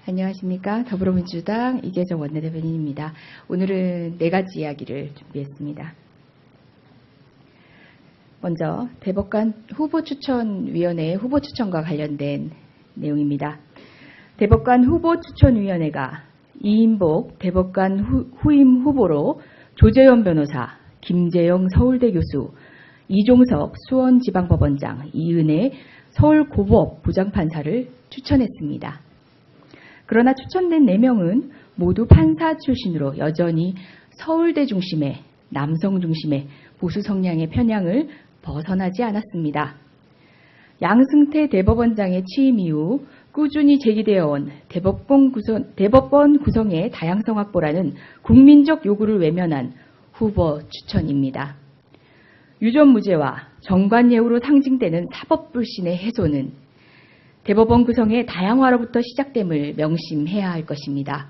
안녕하십니까. 더불어민주당 이계정 원내대변인입니다. 오늘은 4가지 이야기를 준비했습니다. 먼저 대법관 후보추천위원회 후보추천과 관련된 내용입니다. 대법관 후보추천위원회가 이인복 대법관 후임 후보로 조재현 변호사, 김재영 서울대 교수, 이종석 수원지방법원장, 이은혜 서울고법 부장판사를 추천했습니다. 그러나 추천된 4명은 모두 판사 출신으로 여전히 서울대 중심의 남성 중심의 보수 성향의 편향을 벗어나지 않았습니다. 양승태 대법원장의 취임 이후 꾸준히 제기되어 온 대법원 구성의 다양성 확보라는 국민적 요구를 외면한 후보 추천입니다. 유전무죄와 정관예우로 상징되는 사법불신의 해소는 대법원 구성의 다양화로부터 시작됨을 명심해야 할 것입니다.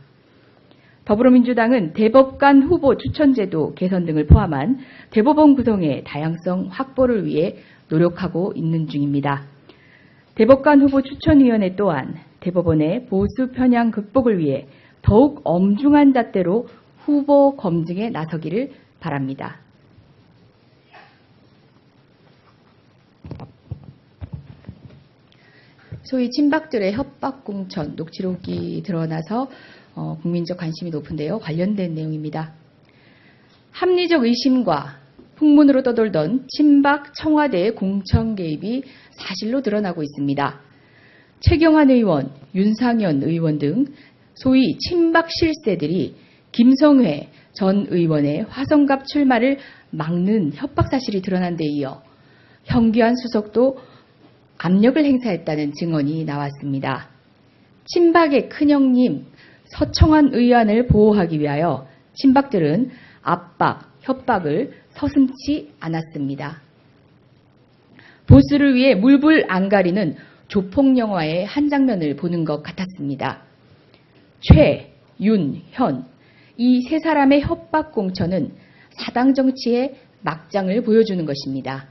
더불어민주당은 대법관 후보 추천제도 개선 등을 포함한 대법원 구성의 다양성 확보를 위해 노력하고 있는 중입니다. 대법관 후보 추천위원회 또한 대법원의 보수 편향 극복을 위해 더욱 엄중한 잣대로 후보 검증에 나서기를 바랍니다. 소위 친박들의 협박 공천, 녹취록이 드러나서 국민적 관심이 높은데요. 관련된 내용입니다. 합리적 의심과 풍문으로 떠돌던 친박 청와대의 공천 개입이 사실로 드러나고 있습니다. 최경환 의원, 윤상현 의원 등 소위 친박 실세들이 김성회 전 의원의 화성갑 출마를 막는 협박 사실이 드러난 데 이어 현기환 수석도 압력을 행사했다는 증언이 나왔습니다. 친박의 큰형님 서청환 의원을 보호하기 위하여 친박들은 압박, 협박을 서슴지 않았습니다. 보수를 위해 물불 안 가리는 조폭영화의 한 장면을 보는 것 같았습니다. 최, 윤, 현 이 세 사람의 협박 공천은 사당 정치의 막장을 보여주는 것입니다.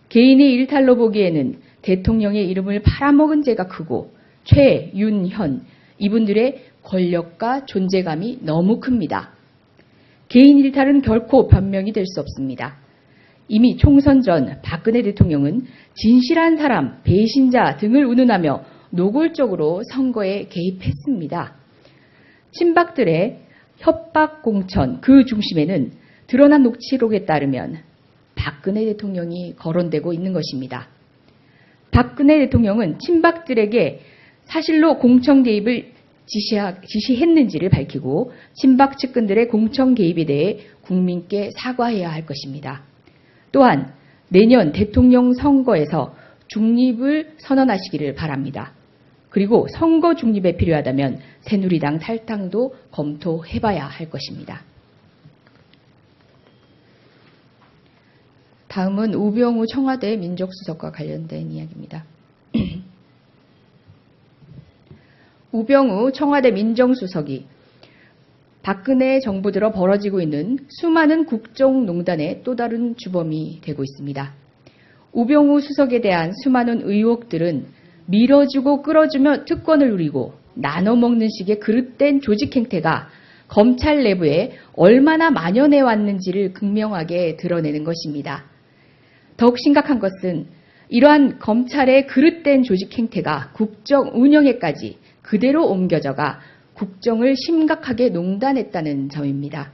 개인의 일탈로 보기에는 대통령의 이름을 팔아먹은 죄가 크고 최, 윤, 현 이분들의 권력과 존재감이 너무 큽니다. 개인 일탈은 결코 변명이 될 수 없습니다. 이미 총선 전 박근혜 대통령은 진실한 사람, 배신자 등을 운운하며 노골적으로 선거에 개입했습니다. 친박들의 협박 공천 그 중심에는 드러난 녹취록에 따르면 박근혜 대통령이 거론되고 있는 것입니다. 박근혜 대통령은 친박들에게 사실로 공천 개입을 지시했는지를 밝히고 친박 측근들의 공천 개입에 대해 국민께 사과해야 할 것입니다. 또한 내년 대통령 선거에서 중립을 선언하시기를 바랍니다. 그리고 선거 중립에 필요하다면 새누리당 탈당도 검토해봐야 할 것입니다. 다음은 우병우 청와대 민정수석과 관련된 이야기입니다. 우병우 청와대 민정수석이 박근혜 정부 들어 벌어지고 있는 수많은 국정농단의 또 다른 주범이 되고 있습니다. 우병우 수석에 대한 수많은 의혹들은 밀어주고 끌어주며 특권을 누리고 나눠먹는 식의 그릇된 조직 행태가 검찰 내부에 얼마나 만연해 왔는지를 극명하게 드러내는 것입니다. 더욱 심각한 것은 이러한 검찰의 그릇된 조직 행태가 국정 운영에까지 그대로 옮겨져가 국정을 심각하게 농단했다는 점입니다.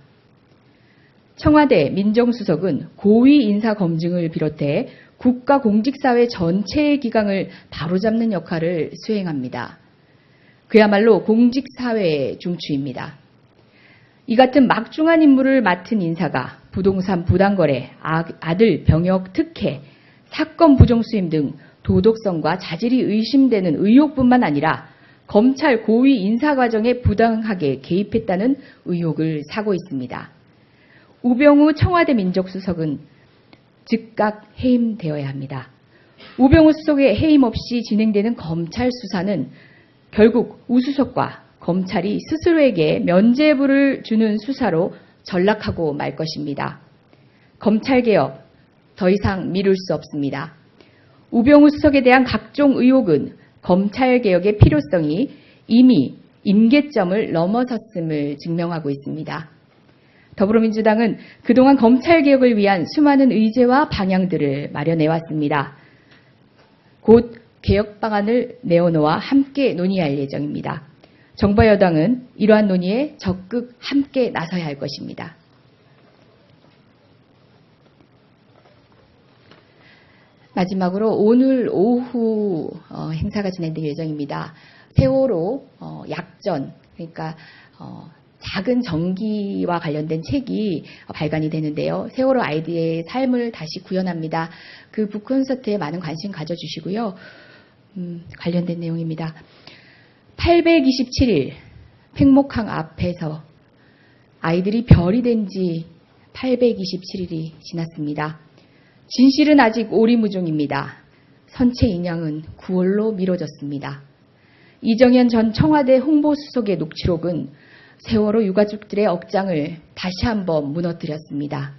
청와대 민정수석은 고위 인사 검증을 비롯해 국가공직사회 전체의 기강을 바로잡는 역할을 수행합니다. 그야말로 공직사회의 중추입니다. 이 같은 막중한 임무를 맡은 인사가 부동산 부당거래, 아들 병역 특혜, 사건 부정수임 등 도덕성과 자질이 의심되는 의혹뿐만 아니라 검찰 고위 인사 과정에 부당하게 개입했다는 의혹을 사고 있습니다. 우병우 청와대 민정수석은 즉각 해임되어야 합니다. 우병우 수석의 해임 없이 진행되는 검찰 수사는 결국 우 수석과 검찰이 스스로에게 면죄부를 주는 수사로 전락하고 말 것입니다. 검찰개혁 더 이상 미룰 수 없습니다. 우병우 수석에 대한 각종 의혹은 검찰개혁의 필요성이 이미 임계점을 넘어섰음을 증명하고 있습니다. 더불어민주당은 그동안 검찰개혁을 위한 수많은 의제와 방향들을 마련해왔습니다. 곧 개혁 방안을 내어놓아 함께 논의할 예정입니다. 정부 여당은 이러한 논의에 적극 함께 나서야 할 것입니다. 마지막으로 오늘 오후 행사가 진행될 예정입니다. 세월호 약전, 그러니까 작은 전기와 관련된 책이 발간이 되는데요. 세월호 아이들의 삶을 다시 구현합니다. 그 북콘서트에 많은 관심 가져주시고요. 관련된 내용입니다. 827일 팽목항 앞에서 아이들이 별이 된 지 827일이 지났습니다. 진실은 아직 오리무중입니다. 선체 인양은 9월로 미뤄졌습니다. 이정현 전 청와대 홍보수석의 녹취록은 세월호 유가족들의 억장을 다시 한번 무너뜨렸습니다.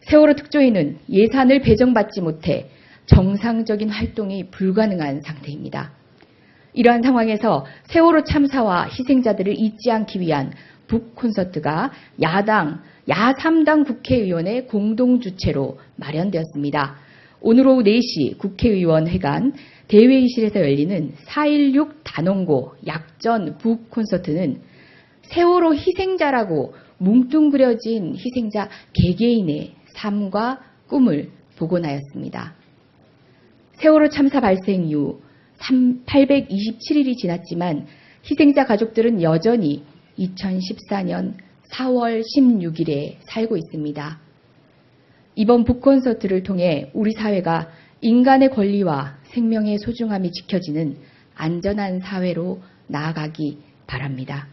세월호 특조위는 예산을 배정받지 못해 정상적인 활동이 불가능한 상태입니다. 이러한 상황에서 세월호 참사와 희생자들을 잊지 않기 위한 북콘서트가 야3당 국회의원의 공동주최로 마련되었습니다. 오늘 오후 4시 국회의원회관 대회의실에서 열리는 4.16 단원고 약전 북콘서트는 세월호 희생자라고 뭉뚱그려진 희생자 개개인의 삶과 꿈을 복원하였습니다. 세월호 참사 발생 이후 827일이 지났지만 희생자 가족들은 여전히 2014년 4월 16일에 살고 있습니다. 이번 북콘서트를 통해 우리 사회가 인간의 권리와 생명의 소중함이 지켜지는 안전한 사회로 나아가기 바랍니다.